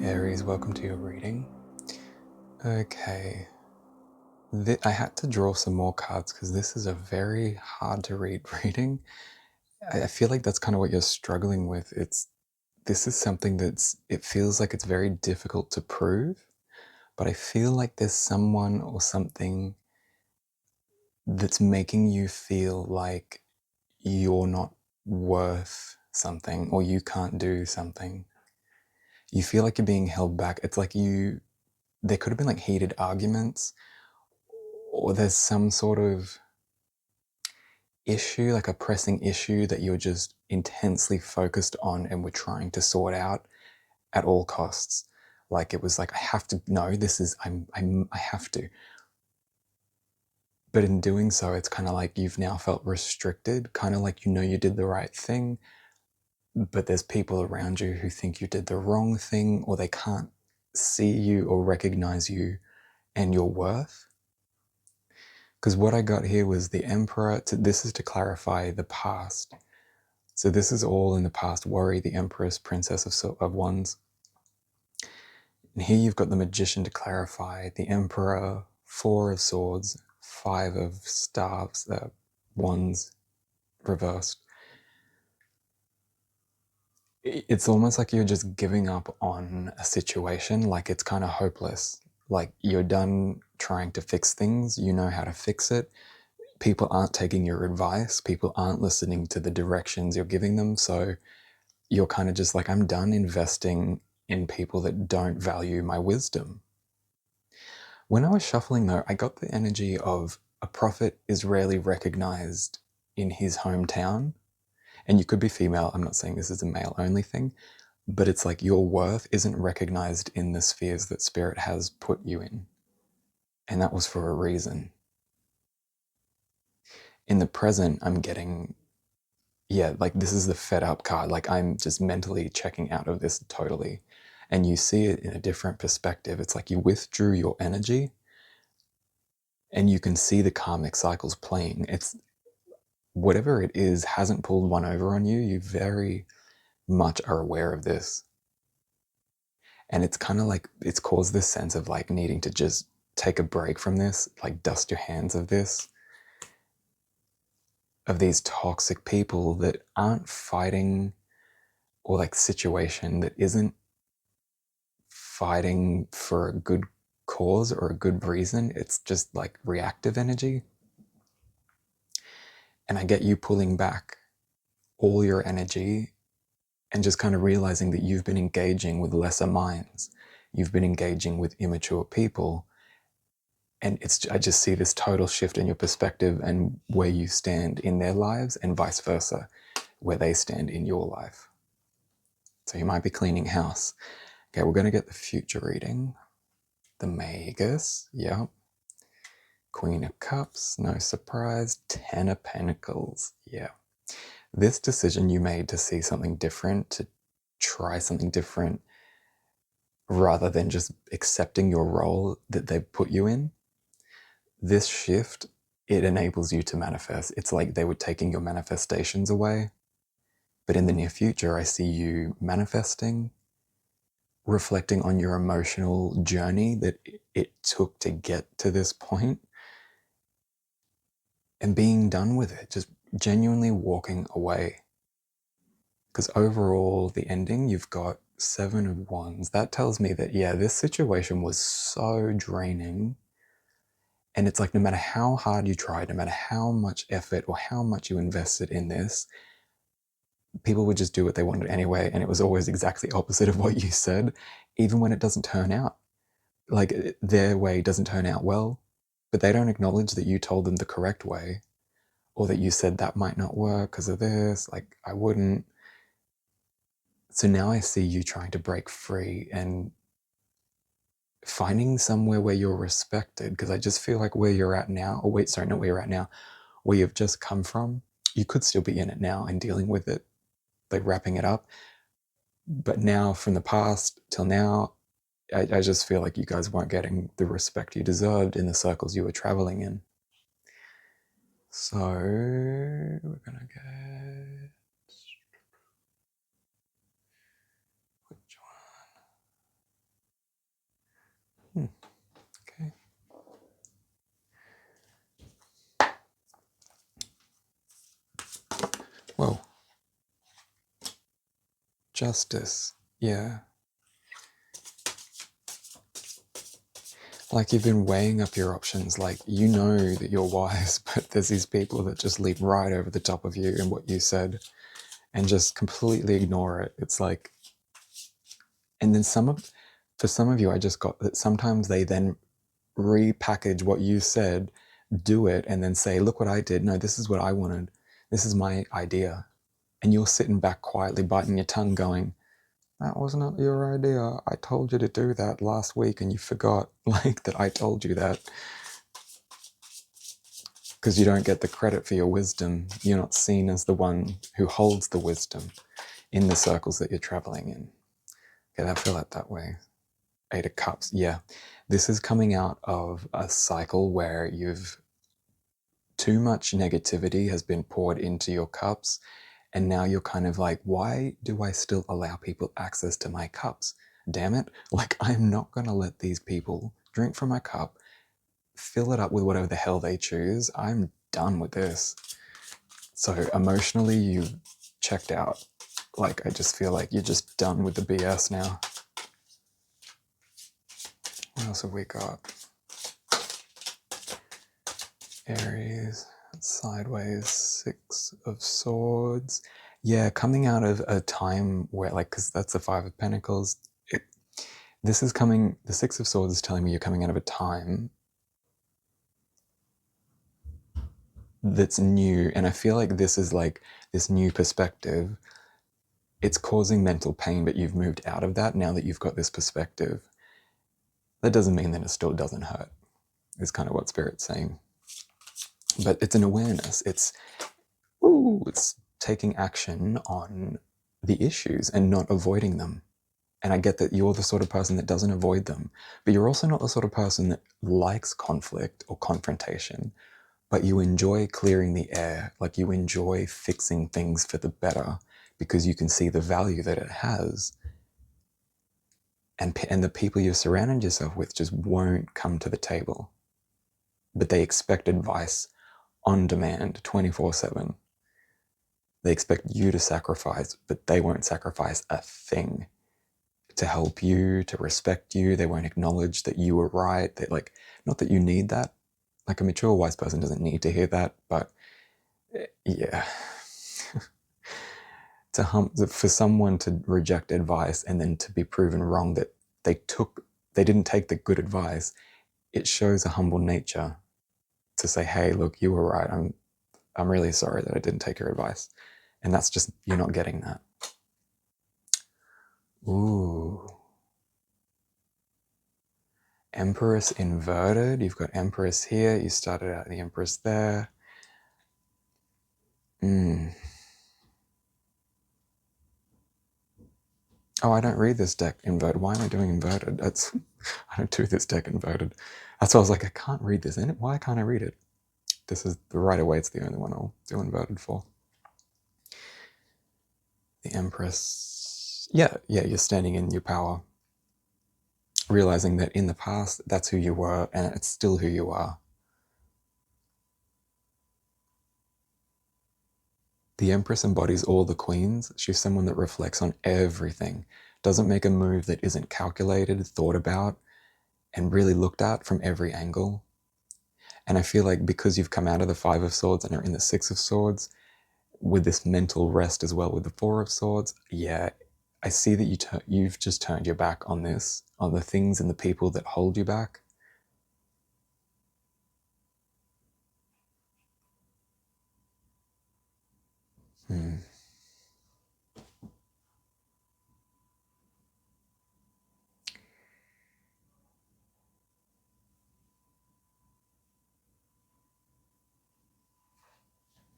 Aries, welcome to your reading. Okay, I had to draw some more cards because this is a very hard to read reading. I feel like that's kind of what you're struggling with. This is something it feels like it's very difficult to prove, but I feel like there's someone or something that's making you feel like you're not worth something or you can't do something. You feel like you're being held back. It's like there could have been like heated arguments, or there's some sort of issue, like a pressing issue that you're just intensely focused on and were trying to sort out at all costs. Like it was like, I have to know this is, I have to. But in doing so, it's kind of like you've now felt restricted, kind of like you did the right thing, but there's people around you who think you did the wrong thing, or they can't see you or recognize you and your worth. Because what I got here was the Emperor. This is to clarify the past. So this is all in the past. Worry, the Empress, Princess of Wands. And here you've got the Magician to clarify, the Emperor, Four of Swords, Five of Staves, Wands reversed. It's almost like you're just giving up on a situation, like it's kind of hopeless. Like you're done trying to fix things, you know how to fix it. People aren't taking your advice, people aren't listening to the directions you're giving them, so you're kind of just like, I'm done investing in people that don't value my wisdom. When I was shuffling though, I got the energy of a prophet is rarely recognized in his hometown. And you could be female, I'm not saying this is a male only thing, but it's like your worth isn't recognized in the spheres that Spirit has put you in. And that was for a reason. In the present, I'm getting, like this is the fed up card. Like I'm just mentally checking out of this totally. And you see it in a different perspective. It's like you withdrew your energy and you can see the karmic cycles playing. It's whatever it is hasn't pulled one over on you. You very much are aware of this. And it's kind of like it's caused this sense of like needing to just take a break from this, like dust your hands of this, of these toxic people that aren't fighting, or like situation that isn't fighting for a good cause or a good reason. It's just like reactive energy. And I get you pulling back all your energy and just kind of realizing that you've been engaging with lesser minds. You've been engaging with immature people. And I just see this total shift in your perspective and where you stand in their lives, and vice versa, where they stand in your life. So you might be cleaning house. Okay, we're going to get the future reading. The Magicks, yep. Queen of Cups, no surprise. Ten of Pentacles, yeah. This decision you made to see something different, to try something different, rather than just accepting your role that they've put you in, this shift, it enables you to manifest. It's like they were taking your manifestations away. But in the near future, I see you manifesting, reflecting on your emotional journey that it took to get to this point, and being done with it, just genuinely walking away. Because overall, the ending, you've got Seven of Wands. That tells me that, yeah, this situation was so draining. And it's like, no matter how hard you tried, no matter how much effort or how much you invested in this, people would just do what they wanted anyway. And it was always exactly opposite of what you said, even when it doesn't turn out. Like their way doesn't turn out well, but they don't acknowledge that you told them the correct way, or that you said that might not work because of this. Like I wouldn't. So now I see you trying to break free and finding somewhere where you're respected, because I just feel like where you're at now, or wait, sorry, not where you're at now, where you've just come from, you could still be in it now and dealing with it, like wrapping it up. But now from the past till now, I just feel like you guys weren't getting the respect you deserved in the circles you were traveling in. So we're gonna get, which one? Justice. Yeah. Like you've been weighing up your options, like you know that you're wise, but there's these people that just leap right over the top of you and what you said and just completely ignore it. It's like, and then for some of you, I just got that sometimes they then repackage what you said, do it, and then say, look what I did. No, this is what I wanted. This is my idea. And you're sitting back quietly biting your tongue going, that was not your idea. I told you to do that last week and you forgot like that I told you that. Because you don't get the credit for your wisdom. You're not seen as the one who holds the wisdom in the circles that you're traveling in. Okay, I feel it that way. 8 of Cups. Yeah. This is coming out of a cycle where too much negativity has been poured into your cups. And now you're kind of like, why do I still allow people access to my cups? Damn it. Like, I'm not going to let these people drink from my cup, fill it up with whatever the hell they choose. I'm done with this. So emotionally, you checked out. Like, I just feel like you're just done with the BS now. What else have we got? Aries, sideways, 6 of Swords. Yeah, coming out of a time where, like, because that's the 5 of Pentacles. This is coming, the 6 of Swords is telling me you're coming out of a time that's new. And I feel like this is like this new perspective. It's causing mental pain, but you've moved out of that now that you've got this perspective. That doesn't mean that it still doesn't hurt, is kind of what Spirit's saying. But it's an awareness. It's taking action on the issues and not avoiding them. And I get that you're the sort of person that doesn't avoid them, but you're also not the sort of person that likes conflict or confrontation, but you enjoy clearing the air, like you enjoy fixing things for the better because you can see the value that it has. And the people you've surrounded yourself with just won't come to the table, but they expect advice on demand 24/7. They expect you to sacrifice, but they won't sacrifice a thing to help you, to respect you. They won't acknowledge that you were right. They, like, not that you need that. Like, a mature, wise person doesn't need to hear that, but yeah. For someone to reject advice and then to be proven wrong that they didn't take the good advice, it shows a humble nature to say, hey, look, you were right. I'm really sorry that I didn't take your advice. And that's just, you're not getting that. Ooh. Empress inverted. You've got Empress here. You started out the Empress there. Oh, I don't read this deck inverted. Why am I doing inverted? I don't do this deck inverted. That's why I was like, I can't read this. Why can't I read it? This is right away. It's the only one I'll do inverted for. The Empress. Yeah, you're standing in your power. Realizing that in the past, that's who you were, and it's still who you are. The Empress embodies all the queens. She's someone that reflects on everything, doesn't make a move that isn't calculated, thought about, and really looked at from every angle. And I feel like because you've come out of the 5 of Swords and are in the 6 of Swords, with this mental rest as well with the 4 of Swords, yeah, I see that you've just turned your back on this, on the things and the people that hold you back.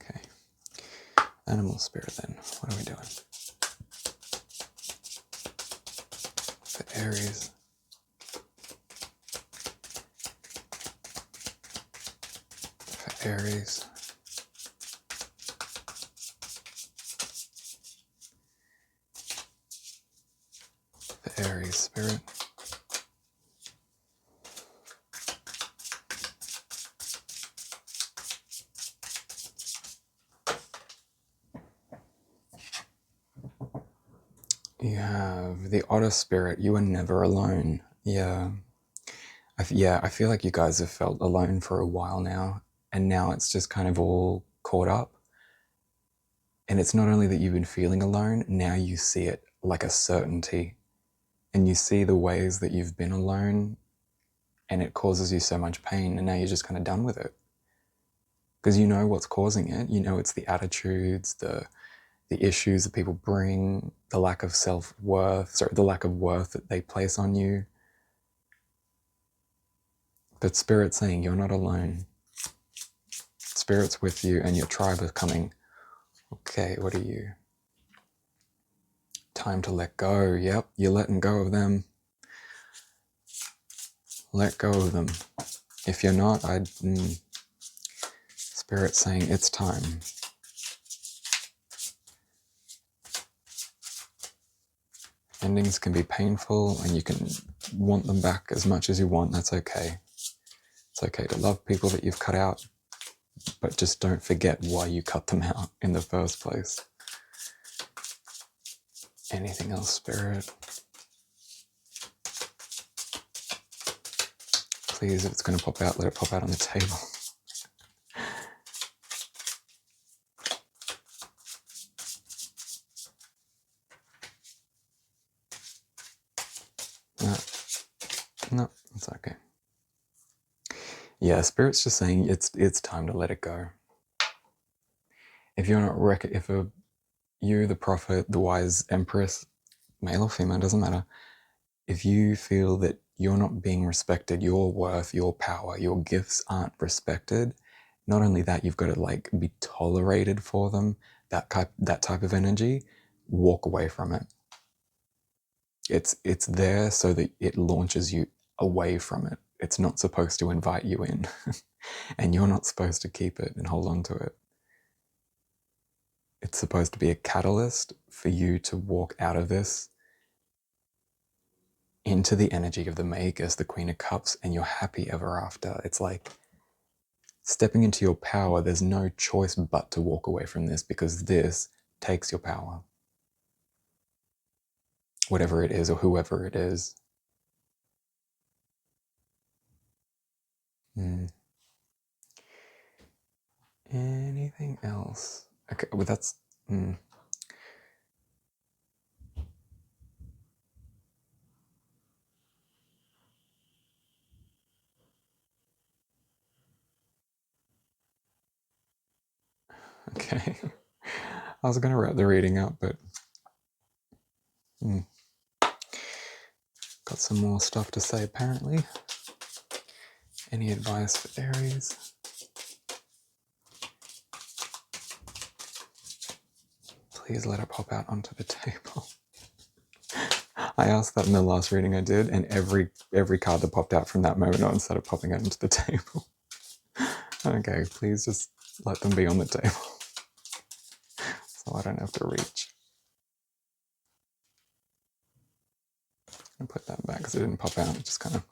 Okay. Animal spirit then. What are we doing? For Aries. For Aries. For Aries spirit. You have the otter spirit. You are never alone. Yeah. I feel like you guys have felt alone for a while now, and now it's just kind of all caught up. And it's not only that you've been feeling alone, now you see it like a certainty. And you see the ways that you've been alone, and it causes you so much pain, and now you're just kind of done with it. Because you know what's causing it. You know it's the attitudes, the issues that people bring, the lack of self-worth, sorry, the lack of worth that they place on you. But Spirit's saying you're not alone. Spirit's with you, and your tribe is coming. Okay, what are you? Time to let go. Yep, you're letting go of them. Let go of them. If you're not, Spirit's saying it's time. Endings can be painful, and you can want them back as much as you want. That's okay. It's okay to love people that you've cut out, but just don't forget why you cut them out in the first place. Anything else, Spirit? Please, if it's going to pop out, let it pop out on the table. No, it's okay. Yeah, Spirit's just saying it's time to let it go. If you're not you, the prophet, the wise empress, male or female, doesn't matter. If you feel that you're not being respected, your worth, your power, your gifts aren't respected, not only that, you've got to be tolerated for them. That type of energy, walk away from it. It's there so that it launches you away from it. It's not supposed to invite you in, and you're not supposed to keep it and hold on to it. It's supposed to be a catalyst for you to walk out of this into the energy of the Magicks, the Queen of Cups, and you're happy ever after. It's like stepping into your power. There's no choice but to walk away from this, because this takes your power. Whatever it is, or whoever it is. Anything else? Okay, well that's... Okay. I was going to wrap the reading up, but... got some more stuff to say, apparently. Any advice for Aries? Please let it pop out onto the table. I asked that in the last reading I did, and every card that popped out from that moment on started popping out into the table. Okay, please just let them be on the table, so I don't have to reach. I'm gonna put that back because it didn't pop out. It just kind of...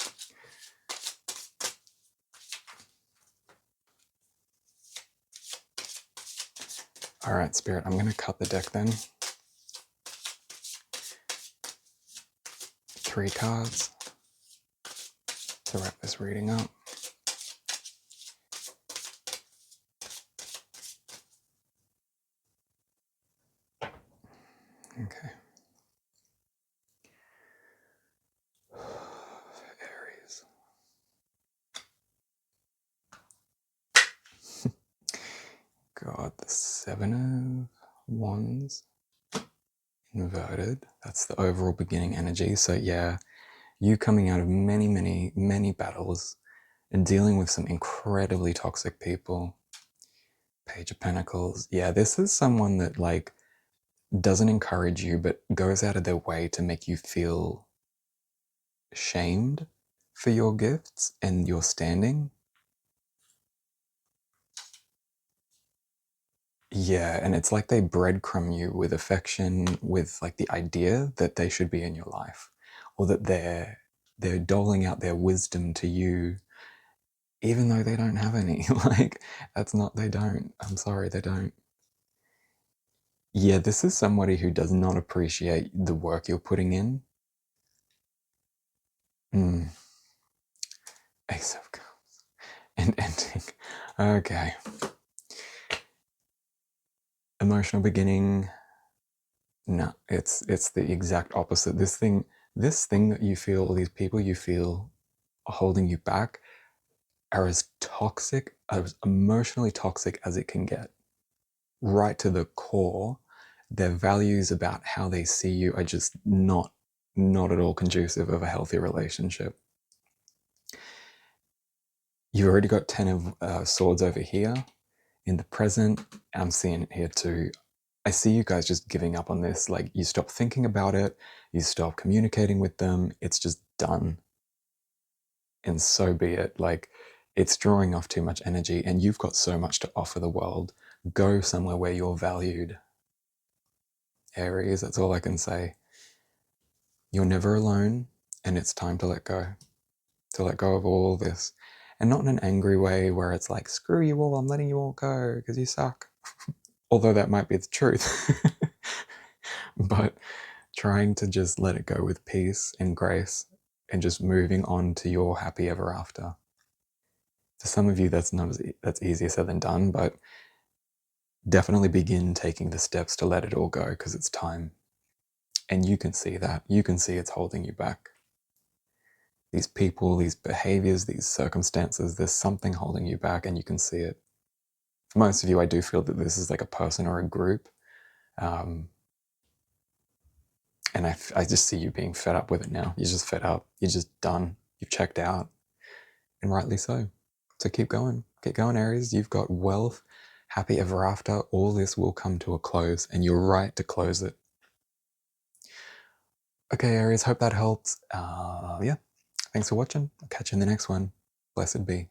All right, Spirit, I'm gonna cut the deck then. 3 cards to wrap this reading up. Okay. Aries. God, the 7 of Wands inverted. That's the overall beginning energy. So yeah, you coming out of many, many, many battles and dealing with some incredibly toxic people. Page of Pentacles. Yeah, this is someone that doesn't encourage you, but goes out of their way to make you feel shamed for your gifts and your standing. Yeah, and it's like they breadcrumb you with affection, with the idea that they should be in your life, or that they're doling out their wisdom to you, even though they don't have any. They don't. I'm sorry, they don't. Yeah, this is somebody who does not appreciate the work you're putting in. Mm. Ace of Cups and ending. Okay. Emotional beginning. No, it's the exact opposite. This thing that you feel, or these people you feel are holding you back, are as toxic, as emotionally toxic as it can get. Right to the core, their values about how they see you are just not at all conducive of a healthy relationship. You've already got 10 of swords over here. In the present, I'm seeing it here too. I see you guys just giving up on this. Like, you stop thinking about it, you stop communicating with them, it's just done. And so be it. Like, it's drawing off too much energy, and you've got so much to offer the world. Go somewhere where you're valued. Aries, that's all I can say. You're never alone, and it's time to let go. To let go of all this. And not in an angry way where it's like, screw you all, I'm letting you all go because you suck. Although that might be the truth. But trying to just let it go with peace and grace and just moving on to your happy ever after. For some of you, that's easier said than done, but definitely begin taking the steps to let it all go because it's time. And you can see that. You can see it's holding you back. These people, these behaviors, these circumstances, there's something holding you back, and you can see it. For most of you, I do feel that this is like a person or a group. And I just see you being fed up with it now. You're just fed up. You're just done. You've checked out. And rightly so. So keep going. Keep going, Aries. You've got wealth, happy ever after. All this will come to a close, and you're right to close it. Okay, Aries, hope that helps. Yeah. Thanks for watching. I'll catch you in the next one. Blessed be.